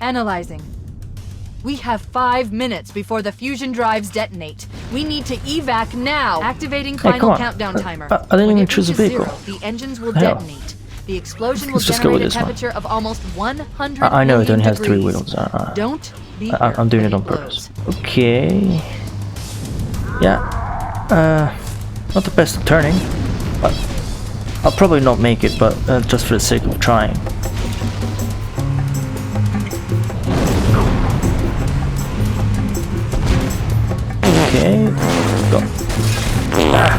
Analyzing. We have 5 minutes before the fusion drives detonate. We need to evac now. Activating final countdown timer. I didn't even choose a vehicle. The engines will detonate. The explosion will generate a temperature of almost 100 I know it only has degrees. 3 wheels. Don't be I'm doing it on purpose. Okay. Yeah. Not the best at turning, but I'll probably not make it, but just for the sake of trying. Okay, go. Ah.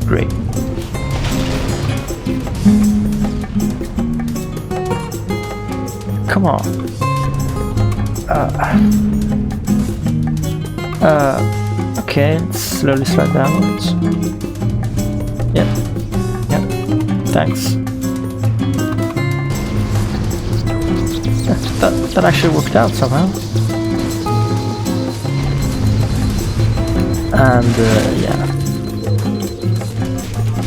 Great. Come on. Okay, let's slowly slide downwards. Yep. Thanks. That actually worked out somehow. And yeah,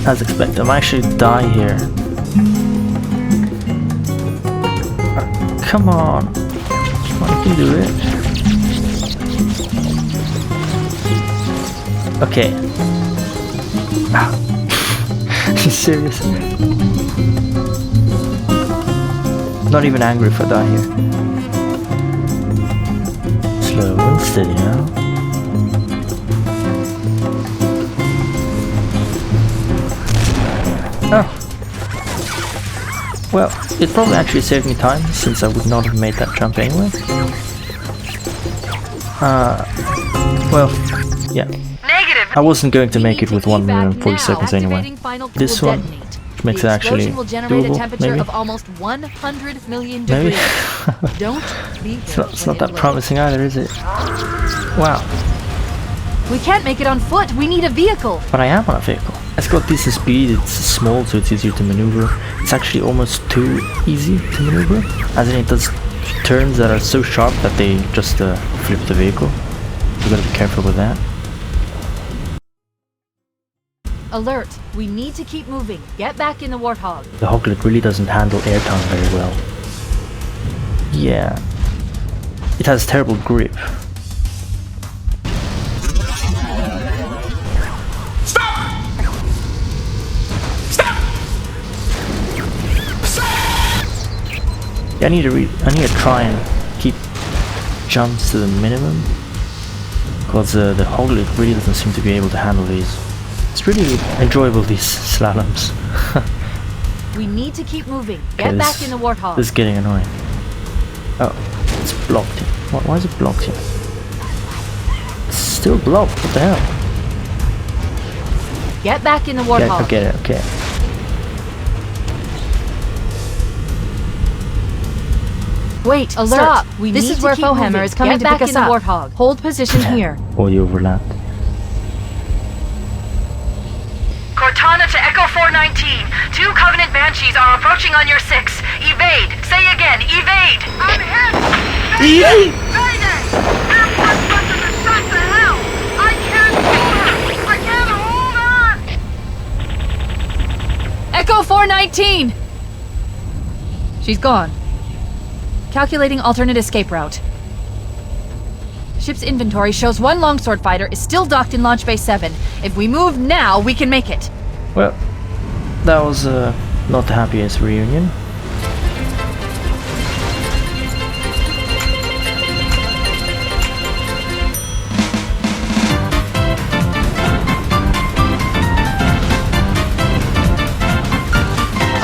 as expected, I might actually die here. Come on, you can do it. Okay. Are you serious? Not even angry if I die here. Slow and steady now. Oh. Well, it probably actually saved me time, since I would not have made that jump anyway. Well, yeah. Negative. I wasn't going to make it with 1 minute and 40 seconds anyway. This one makes it actually doable, maybe? Of almost 100 million degrees. Maybe? Don't be It's not that promising either, is it? Wow. We can't make it on foot. We need a vehicle. But I am on a vehicle. It's got decent speed, it's small so it's easier to maneuver. It's actually almost too easy to maneuver, as in it does turns that are so sharp that they just flip the vehicle. You gotta be careful with that. Alert! We need to keep moving. Get back in the warthog. The hoglet really doesn't handle air time very well. Yeah. It has terrible grip. I need to try and keep jumps to the minimum, because the hoglet really doesn't seem to be able to handle these. It's really enjoyable, these slaloms. We need to keep moving. Get back in the warthog. This is getting annoying. Oh, it's blocked here. Why is it blocked here? It's still blocked. What the hell? Get back in the warthog. Yeah, I get it. Okay. Wait, alert! Stop. This is where Fohammer is coming to pick us up. Warthog. Hold position here. Audio overlapped. Cortana to Echo 419. 2 Covenant Banshees are approaching on your 6. Evade. Say again, evade. I'm hit. Evade. Airport buses are shot to hell. I can't hold her. I can't hold on. Echo 419. She's gone. Calculating alternate escape route. Ship's inventory shows 1 longsword fighter is still docked in Launch Bay 7. If we move now, we can make it. Well, that was not the happiest reunion.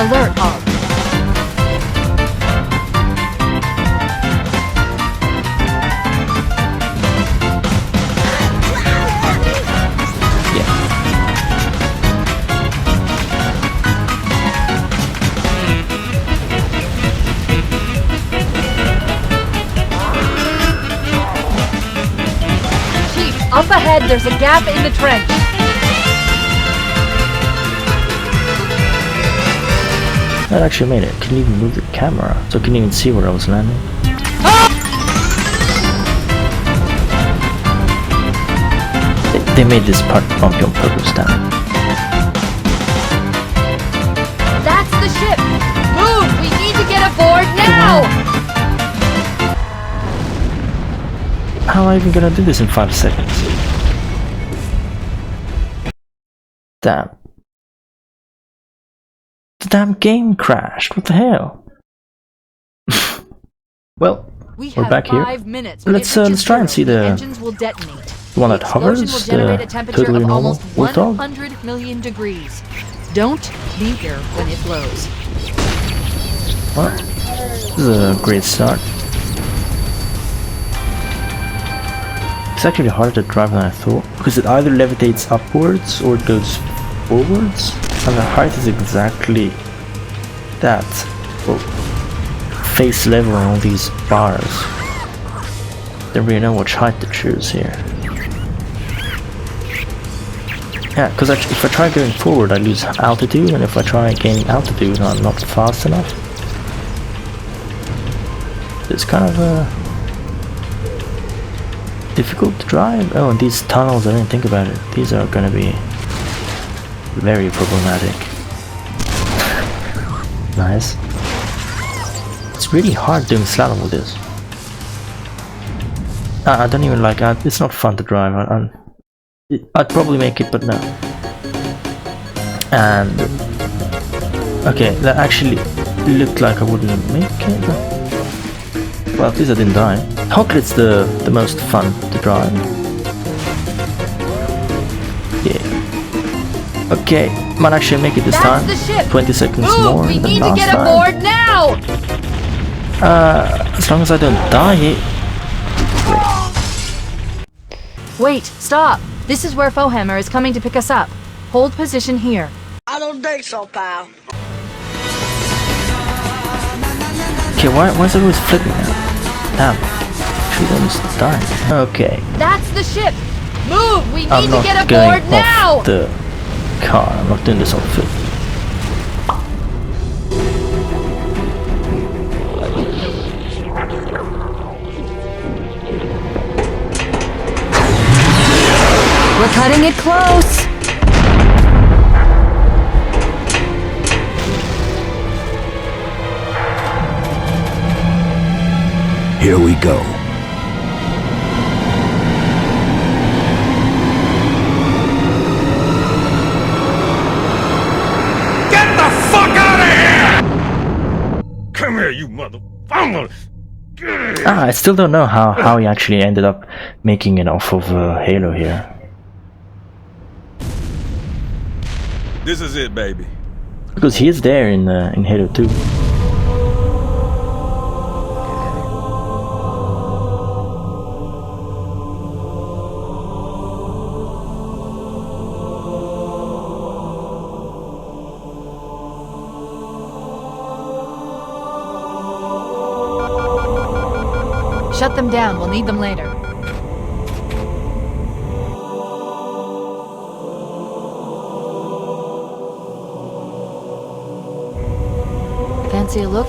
Alert hog. Up ahead, there's a gap in the trench. That actually made it. I couldn't even move the camera, so I couldn't even see where I was landing. They made this part bumpy on purpose, damn it. That's the ship! Move! We need to get aboard Now! How am I even gonna do this in 5 seconds? Damn. The damn game crashed. What the hell? Well, we're back here. Let's try and see the one that hovers, the totally normal warthog. 100 million degrees. Don't be here when it blows. Well, this is a great start. It's actually harder to drive than I thought, because it either levitates upwards or it goes forwards, and the height is exactly that. Well, face level on all these bars. Don't really know which height to choose here. Yeah, because if I try going forward I lose altitude, and if I try gaining altitude I'm not fast enough. It's kind of difficult to drive. Oh, and these tunnels, I didn't think about it. These are gonna be very problematic. Nice. It's really hard doing slalom with this. I don't even like it. It's not fun to drive. I'd probably make it, but no. And okay, that actually looked like I wouldn't make it. Well, at least I didn't die. Hoglet's the most fun to drive. Yeah. Okay, might actually make it this time. 20 seconds more we than need last to get time. aboard now! As long as I don't die. Wait, stop! This is where Fohammer is coming to pick us up. Hold position here. I don't think so, pal. Okay, why is it always flipping now? Damn. Should almost die. Okay. That's the ship! Move! We I'm need not to get going aboard now! off the car. I'm not doing this on foot. We're cutting it close! Here we go. Get the fuck out of here! Come here, you motherfucker! I still don't know how he actually ended up making it off of Halo here. This is it, baby. Because he is there in Halo 2. Shut them down, we'll need them later. Fancy a look?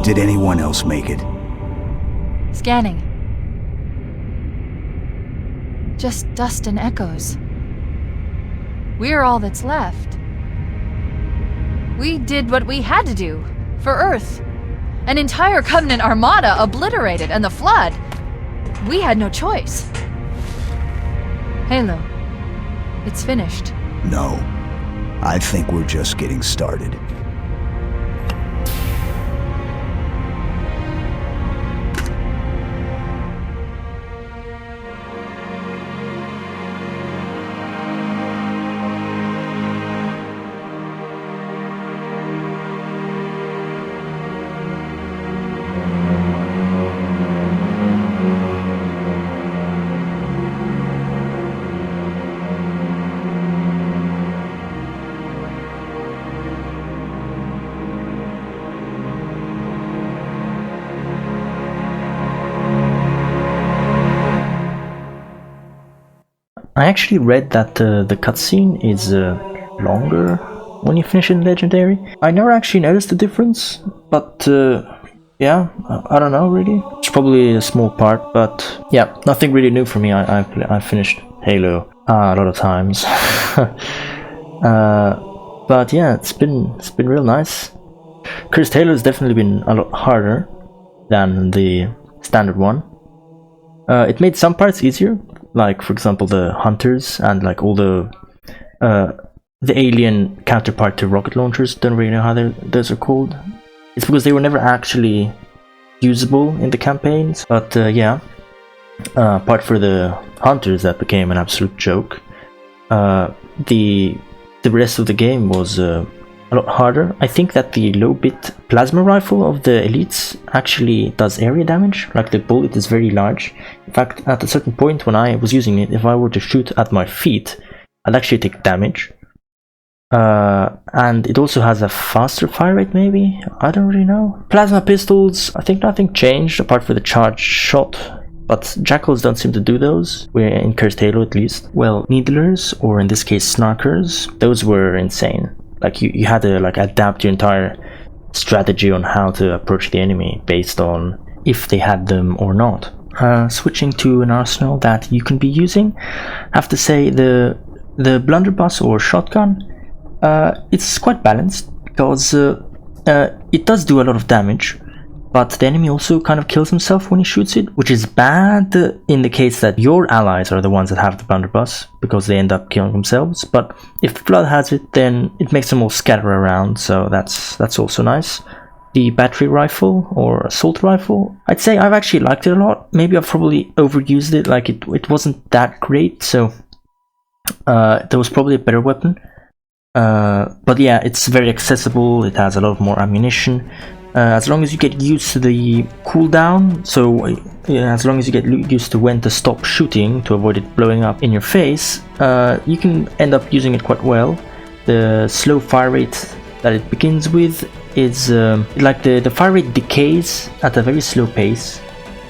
Did anyone else make it? Scanning. Just dust and echoes. We're all that's left. We did what we had to do for Earth. An entire Covenant armada obliterated, and the Flood. We had no choice. Halo, it's finished. No. I think we're just getting started. I actually read that the cutscene is longer when you finish in Legendary. I never actually noticed the difference, but yeah, I don't know really. It's probably a small part, but yeah, nothing really new for me. I finished Halo a lot of times. But yeah, it's been real nice. Cursed Halo has definitely been a lot harder than the standard one. It made some parts easier, like for example the hunters and like all the alien counterpart to rocket launchers. Don't really know how those are called. It's because they were never actually usable in the campaigns. But yeah, apart for the hunters that became an absolute joke, the rest of the game was a lot harder. I think that the low-bit plasma rifle of the elites actually does area damage, like the bullet is very large. In fact, at a certain point when I was using it, if I were to shoot at my feet, I'd actually take damage. And it also has a faster fire rate, maybe? I don't really know. Plasma pistols, I think nothing changed apart from the charged shot. But jackals don't seem to do those, in Cursed Halo at least. Well, needlers, or in this case snarkers, those were insane. Like you had to like adapt your entire strategy on how to approach the enemy based on if they had them or not. Switching to an arsenal that you can be using, I have to say the blunderbuss or shotgun, it's quite balanced because it does do a lot of damage, but the enemy also kind of kills himself when he shoots it, which is bad in the case that your allies are the ones that have the blunderbuss, because they end up killing themselves. But if the Flood has it, then it makes them all scatter around, so that's also nice. The battery rifle or assault rifle, I'd say I've actually liked it a lot. Maybe I've probably overused it, like it wasn't that great, so there was probably a better weapon. But yeah, it's very accessible, it has a lot more ammunition. As long as you get used to the cooldown, so as long as you get used to when to stop shooting to avoid it blowing up in your face, you can end up using it quite well. The slow fire rate that it begins with is like the fire rate decays at a very slow pace.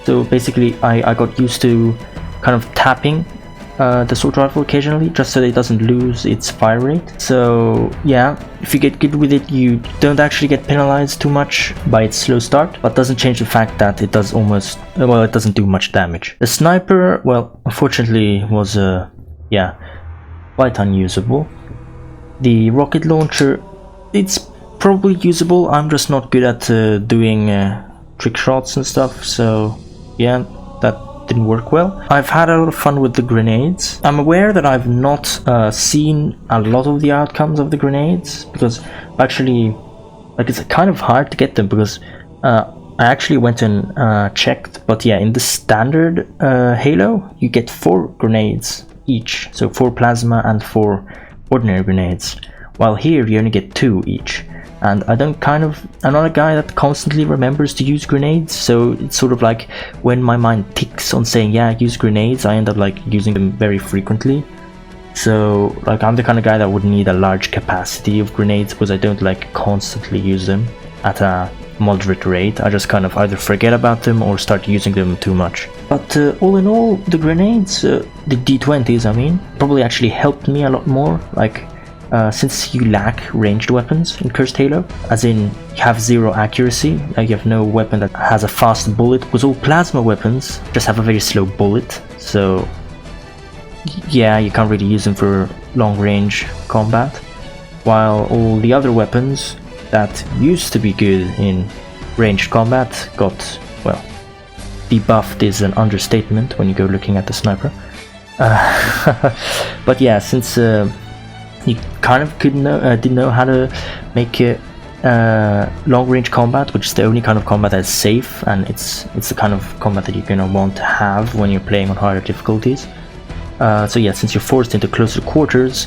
So basically I got used to kind of tapping the assault rifle occasionally, just so that it doesn't lose its fire rate. So yeah, if you get good with it, you don't actually get penalized too much by its slow start, but doesn't change the fact that it does it doesn't do much damage. The sniper, well, unfortunately was yeah, quite unusable. The rocket launcher, it's probably usable, I'm just not good at doing trick shots and stuff, so yeah, that didn't work well. I've had a lot of fun with the grenades. I'm aware that I've not seen a lot of the outcomes of the grenades, because actually, like, it's kind of hard to get them, because I actually went and checked, but yeah, in the standard Halo, you get 4 grenades each, so 4 plasma and 4 ordinary grenades, while here you only get 2 each. And I'm not a guy that constantly remembers to use grenades, so it's sort of like when my mind ticks on saying, yeah, use grenades, I end up like using them very frequently. So like I'm the kind of guy that would need a large capacity of grenades, because I don't like constantly use them at a moderate rate. I just kind of either forget about them or start using them too much. But all in all, the grenades, the D20s I mean, probably actually helped me a lot more, like since you lack ranged weapons in Cursed Halo, as in you have 0 accuracy, like you have no weapon that has a fast bullet, because all plasma weapons just have a very slow bullet, so yeah, you can't really use them for long range combat, while all the other weapons that used to be good in ranged combat got, well, debuffed is an understatement when you go looking at the sniper. But yeah, since you kind of didn't know how to make long range combat, which is the only kind of combat that's safe, and it's the kind of combat that you're gonna want to have when you're playing on harder difficulties. So yeah, since you're forced into closer quarters,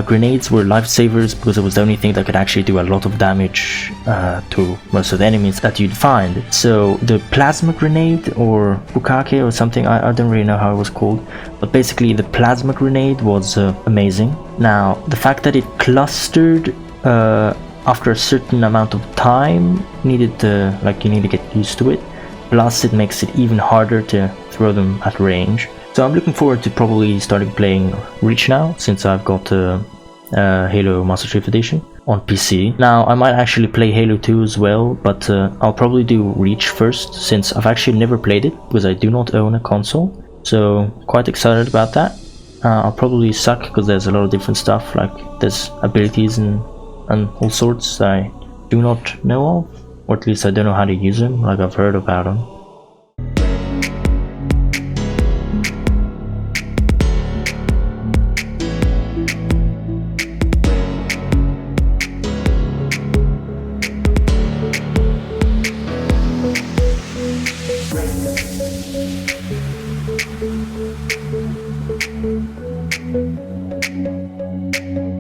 grenades were lifesavers, because it was the only thing that could actually do a lot of damage to most of the enemies that you'd find. So the plasma grenade, or bukake or something, I don't really know how it was called, but basically the plasma grenade was amazing. Now the fact that it clustered after a certain amount of time, you need to get used to it, plus it makes it even harder to throw them at range. So I'm looking forward to probably starting playing Reach now, since I've got Halo Master Chief Edition on PC. Now I might actually play Halo 2 as well, but I'll probably do Reach first, since I've actually never played it, because I do not own a console. So quite excited about that. I'll probably suck, because there's a lot of different stuff, like there's abilities and all sorts I do not know of, or at least I don't know how to use them. Like, I've heard about them,